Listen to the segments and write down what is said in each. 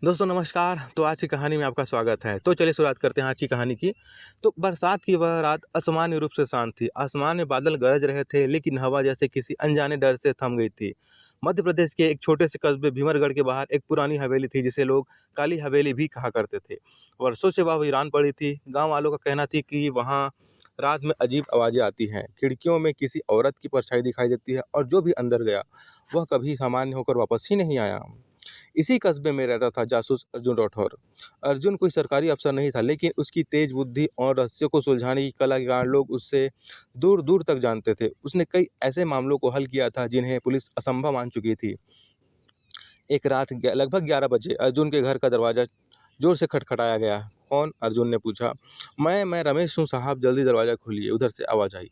दोस्तों नमस्कार। तो आज की कहानी में आपका स्वागत है। तो चलिए शुरुआत करते हैं आज की कहानी की। तो बरसात की वह रात असामान्य रूप से शांत थी। आसमान में बादल गरज रहे थे, लेकिन हवा जैसे किसी अनजाने डर से थम गई थी। मध्य प्रदेश के एक छोटे से कस्बे भीमरगढ़ के बाहर एक पुरानी हवेली थी, जिसे लोग काली हवेली भी कहा करते थे। वर्षों से वह वीरान पड़ी थी। गाँव वालों का कहना थी कि वहाँ रात में अजीब आवाज़ें आती हैं, खिड़कियों में किसी औरत की परछाई दिखाई देती है, और जो भी अंदर गया वह कभी सामान्य होकर वापस ही नहीं आया। इसी कस्बे में रहता था जासूस अर्जुन राठौर। अर्जुन कोई सरकारी अफ़सर नहीं था, लेकिन उसकी तेज बुद्धि और रहस्यों को सुलझाने की कला के कारण लोग उससे दूर-दूर तक जानते थे। उसने कई ऐसे मामलों को हल किया था जिन्हें पुलिस असंभव मान चुकी थी। एक रात लगभग 11 बजे अर्जुन के घर का दरवाज़ा ज़ोर से खटखटाया गया। कौन? अर्जुन ने पूछा। मैं रमेश हूँ साहब, जल्दी दरवाज़ा खोलिए, उधर से आवाज़ आई।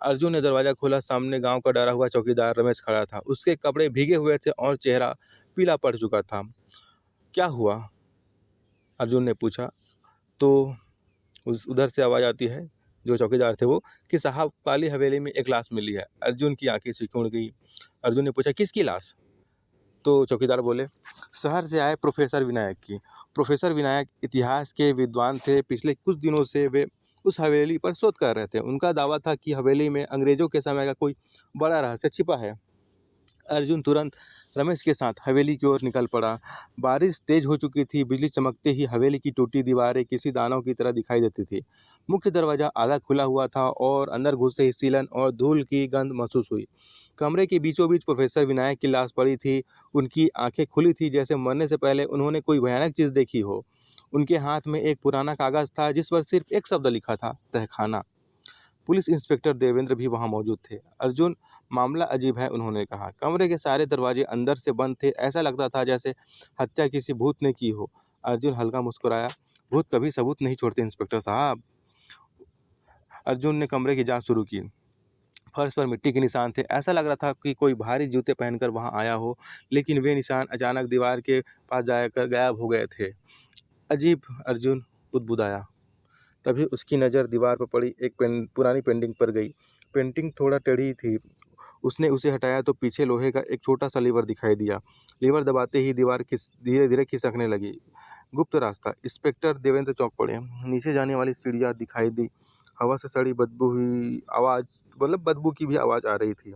अर्जुन ने दरवाज़ा खोला। सामने गाँव का डरा हुआ चौकीदार रमेश खड़ा था। उसके कपड़े भीगे हुए थे और चेहरा पीला पड़ चुका था। क्या हुआ? अर्जुन ने पूछा। तो उस उधर से आवाज़ आती है, जो चौकीदार थे वो, कि साहब काली हवेली में एक लाश मिली है। अर्जुन की आंखें सिकुड़ गई। अर्जुन ने पूछा, किसकी लाश? तो चौकीदार बोले, शहर से आए प्रोफेसर विनायक की। प्रोफेसर विनायक इतिहास के विद्वान थे। पिछले कुछ दिनों से वे उस हवेली पर शोध कर रहे थे। उनका दावा था कि हवेली में अंग्रेज़ों के समय का कोई बड़ा रहस्य छिपा है। अर्जुन तुरंत रमेश के साथ हवेली की ओर निकल पड़ा। बारिश तेज हो चुकी थी। बिजली चमकते ही हवेली की टूटी दीवारें किसी दानव की तरह दिखाई देती थी। मुख्य दरवाज़ा आधा खुला हुआ था और अंदर घुसते ही सीलन और धूल की गंध महसूस हुई। कमरे के बीचों बीच प्रोफेसर विनायक की लाश पड़ी थी। उनकी आंखें खुली थी, जैसे मरने से पहले उन्होंने कोई भयानक चीज़ देखी हो। उनके हाथ में एक पुराना कागज़ था, जिस पर सिर्फ एक शब्द लिखा था, तहखाना। पुलिस इंस्पेक्टर देवेंद्र भी वहां मौजूद थे। अर्जुन, मामला अजीब है, उन्होंने कहा। कमरे के सारे दरवाजे अंदर से बंद थे। ऐसा लगता था जैसे हत्या किसी भूत ने की हो। अर्जुन हल्का मुस्कुराया। भूत कभी सबूत नहीं छोड़ते इंस्पेक्टर साहब। अर्जुन ने कमरे की जांच शुरू की। फर्श पर मिट्टी के निशान थे। ऐसा लग रहा था कि कोई भारी जूते पहनकर वहां आया हो, लेकिन वे निशान अचानक दीवार के पास जाकर गायब हो गए थे। अजीब, अर्जुन बुदबुदाया। तभी उसकी नज़र दीवार पर पड़ी एक पुरानी पेंटिंग पर गई। पेंटिंग थोड़ा टेढ़ी थी। उसने उसे हटाया तो पीछे लोहे का एक छोटा सा लीवर दिखाई दिया। लीवर दबाते ही दीवार धीरे धीरे खिसकने लगी। गुप्त रास्ता। इंस्पेक्टर देवेंद्र चौंक पड़े। नीचे जाने वाली सीढ़ियाँ दिखाई दी। हवा से सड़ी बदबू हुई आवाज़, मतलब बदबू की भी आवाज़ आ रही थी।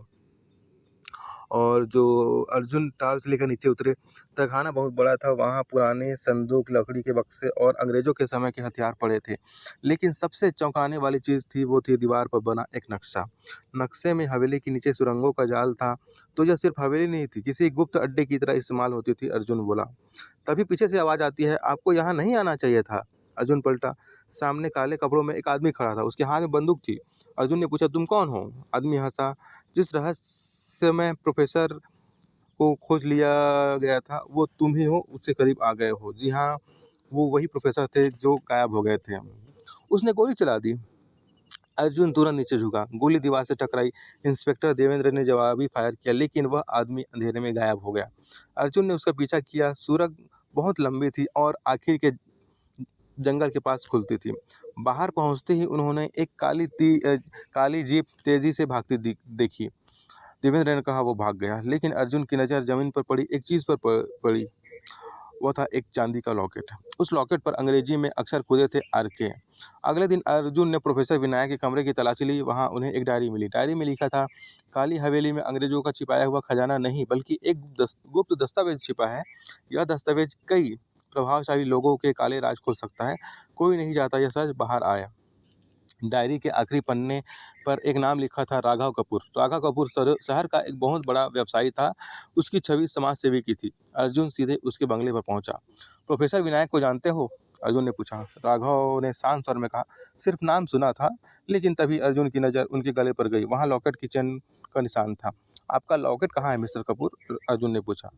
और जो अर्जुन टार्च लेकर नीचे उतरे, तहखाना बहुत बड़ा था। वहाँ पुराने संदूक, लकड़ी के बक्से और अंग्रेज़ों के समय के हथियार पड़े थे। लेकिन सबसे चौंकाने वाली चीज़ थी, वो थी दीवार पर बना एक नक्शा। नक्शे में हवेली के नीचे सुरंगों का जाल था। तो यह सिर्फ हवेली नहीं थी, किसी गुप्त अड्डे की तरह इस्तेमाल होती थी। अर्जुन बोला। तभी पीछे से आवाज़ आती है, आपको यहाँ नहीं आना चाहिए था। अर्जुन पलटा। सामने काले कपड़ों में एक आदमी खड़ा था। उसके हाथ में बंदूक थी। अर्जुन ने पूछा, तुम कौन हो? आदमी हंसा। जिस रहस्यमय प्रोफेसर को खोज लिया गया था, वो तुम ही हो, उससे करीब आ गए हो। जी हाँ, वो वही प्रोफेसर थे जो गायब हो गए थे। उसने गोली चला दी। अर्जुन तुरंत नीचे झुका। गोली दीवार से टकराई। इंस्पेक्टर देवेंद्र ने जवाबी फायर किया, लेकिन वह आदमी अंधेरे में गायब हो गया। अर्जुन ने उसका पीछा किया। सुरंग बहुत लंबी थी और आखिर के जंगल के पास खुलती थी। बाहर पहुंचते ही उन्होंने एक काली जीप तेजी से भागती देखी। देवेंद्र ने कहा, वो भाग गया। लेकिन अर्जुन की नज़र जमीन पर पड़ी एक चीज़ पर पड़ी। वो था एक चांदी का लॉकेट। उस लॉकेट पर अंग्रेजी में अक्षर खुदे थे, RK। अगले दिन अर्जुन ने प्रोफेसर विनायक के कमरे की तलाशी ली। वहाँ उन्हें एक डायरी मिली। डायरी में लिखा था, काली हवेली में अंग्रेजों का छिपाया हुआ खजाना नहीं, बल्कि एक गुप्त दस्तावेज छिपा है। यह दस्तावेज कई प्रभावशाली लोगों के काले राज खोल सकता है। कोई नहीं चाहता यह सच बाहर आए। डायरी के आखिरी पन्ने पर एक नाम लिखा था, राघव कपूर। राघव कपूर शहर का एक बहुत बड़ा व्यवसायी था। उसकी छवि समाज सेवी की थी। अर्जुन सीधे उसके बंगले पर पहुंचा। प्रोफेसर विनायक को जानते हो? अर्जुन ने पूछा। राघव ने शांत स्वर में कहा, सिर्फ नाम सुना था। लेकिन तभी अर्जुन की नज़र उनके गले पर गई। वहाँ लॉकेट की चेन का निशान था। आपका लॉकेट कहाँ है मिस्टर कपूर? अर्जुन ने पूछा।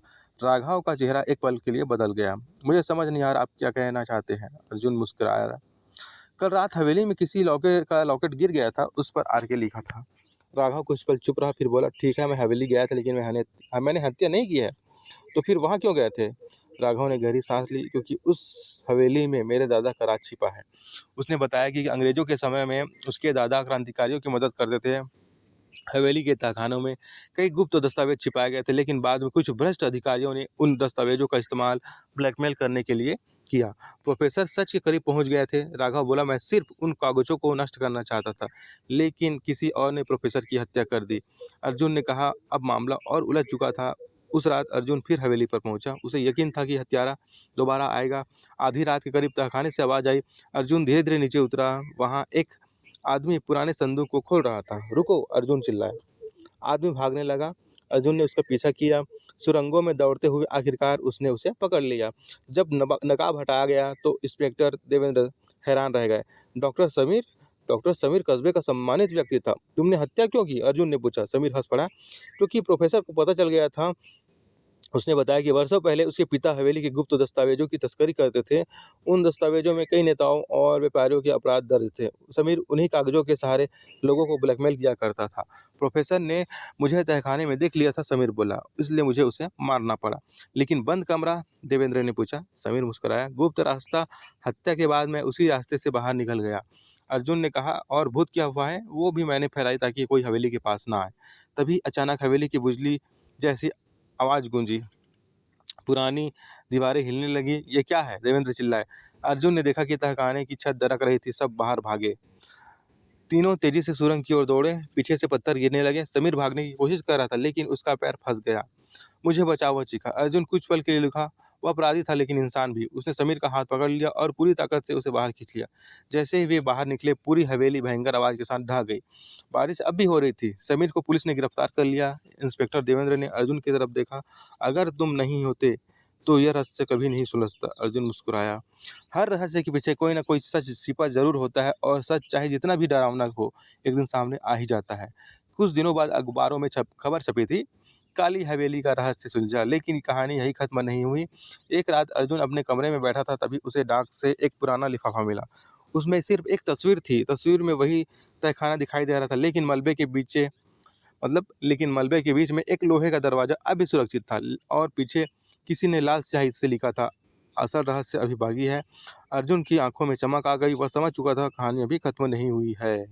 राघव का चेहरा एक पल के लिए बदल गया। मुझे समझ नहीं आ रहा आप क्या कहना चाहते हैं। अर्जुन मुस्कुराया। कल रात हवेली में किसी लॉकेट गिर गया था, उस पर RK लिखा था। राघव कुछ पल चुप रहा, फिर बोला, ठीक है मैं हवेली गया था, लेकिन मैंने हत्या नहीं की है। तो फिर वहाँ क्यों गए थे? राघव ने गहरी सांस ली, क्योंकि उस हवेली में मेरे दादा का राज छिपा है। उसने बताया कि अंग्रेजों के समय में उसके दादा क्रांतिकारियों की मदद करते थे। हवेली के तहखानों में कई गुप्त दस्तावेज छिपाए गए थे, लेकिन बाद में कुछ भ्रष्ट अधिकारियों ने उन दस्तावेजों का इस्तेमाल ब्लैकमेल करने के लिए किया। प्रोफेसर सच के करीब पहुंच गए थे। राघव बोला, मैं सिर्फ उन कागजों को नष्ट करना चाहता था, लेकिन किसी और ने प्रोफेसर की हत्या कर दी। अर्जुन ने कहा, अब मामला और उलझ चुका था। उस रात अर्जुन फिर हवेली पर पहुंचा। उसे यकीन था कि हत्यारा दोबारा आएगा। आधी रात के करीब तहखाने से आवाज़ आई। अर्जुन धीरे धीरे नीचे उतरा। वहाँ एक आदमी पुराने संदूक को खोल रहा था। रुको, अर्जुन चिल्लाया। आदमी भागने लगा। अर्जुन ने उसका पीछा किया। सुरंगों में दौड़ते हुए आखिरकार उसने उसे पकड़ लिया। जब नकाब हटाया गया तो इंस्पेक्टर देवेंद्र हैरान रह गए। डॉक्टर समीर? डॉक्टर समीर कस्बे का सम्मानित व्यक्ति था। तुमने हत्या क्यों की? अर्जुन ने पूछा। समीर हंस पड़ा। क्योंकि प्रोफेसर को पता चल गया था। उसने बताया कि वर्षों पहले उसके पिता हवेली के गुप्त दस्तावेजों की तस्करी करते थे। उन दस्तावेजों में कई नेताओं और व्यापारियों के अपराध दर्ज थे। समीर उन्हीं कागजों के सहारे लोगों को ब्लैकमेल किया करता था। प्रोफेसर ने मुझे तहखाने में देख लिया था, समीर बोला, इसलिए मुझे उसे मारना पड़ा। लेकिन बंद कमरा? देवेंद्र ने पूछा। समीर मुस्कुराया। गुप्त रास्ता? हत्या के बाद मैं उसी रास्ते से बाहर निकल गया। अर्जुन ने कहा, और भूत क्या हुआ है? वो भी मैंने फैलाई ताकि कोई हवेली के पास ना आए। तभी अचानक हवेली की बिजली जैसी आवाज़ गूंजी। पुरानी दीवारें हिलने लगी। ये क्या है? देवेंद्र चिल्लाए। अर्जुन ने देखा कि तहखाने की छत दरक रही थी। सब बाहर भागे। तीनों तेजी से सुरंग की ओर दौड़े। पीछे से पत्थर गिरने लगे। समीर भागने की कोशिश कर रहा था, लेकिन उसका पैर फंस गया। मुझे बचाओ, वह चीखा। अर्जुन कुछ पल के लिए रुका। वह अपराधी था, लेकिन इंसान भी। उसने समीर का हाथ पकड़ लिया और पूरी ताकत से उसे बाहर खींच लिया। जैसे ही वे बाहर निकले, पूरी हवेली भयंकर आवाज़ के साथ ढह गई। बारिश अब भी हो रही थी। समीर को पुलिस ने गिरफ्तार कर लिया। इंस्पेक्टर देवेंद्र ने अर्जुन की तरफ देखा। अगर तुम नहीं होते तो यह रहस्य कभी नहीं सुलझता। अर्जुन मुस्कुराया। हर रहस्य के पीछे कोई ना कोई सच छिपा जरूर होता है, और सच चाहे जितना भी डरावना हो, एक दिन सामने आ ही जाता है। कुछ दिनों बाद अखबारों में खबर छपी थी, काली हवेली का रहस्य सुलझा। लेकिन कहानी यही खत्म नहीं हुई। एक रात अर्जुन अपने कमरे में बैठा था, तभी उसे डाक से एक पुराना लिफाफा मिला। उसमें सिर्फ एक तस्वीर थी। तस्वीर में वही तहखाना दिखाई दे रहा था, लेकिन मलबे के बीच में एक लोहे का दरवाजा अभी सुरक्षित था, और पीछे किसी ने लाल स्याही से लिखा था, असल रहस्य अभी बाकी है। अर्जुन की आंखों में चमक आ गई। वह समझ चुका था, कहानी अभी खत्म नहीं हुई है।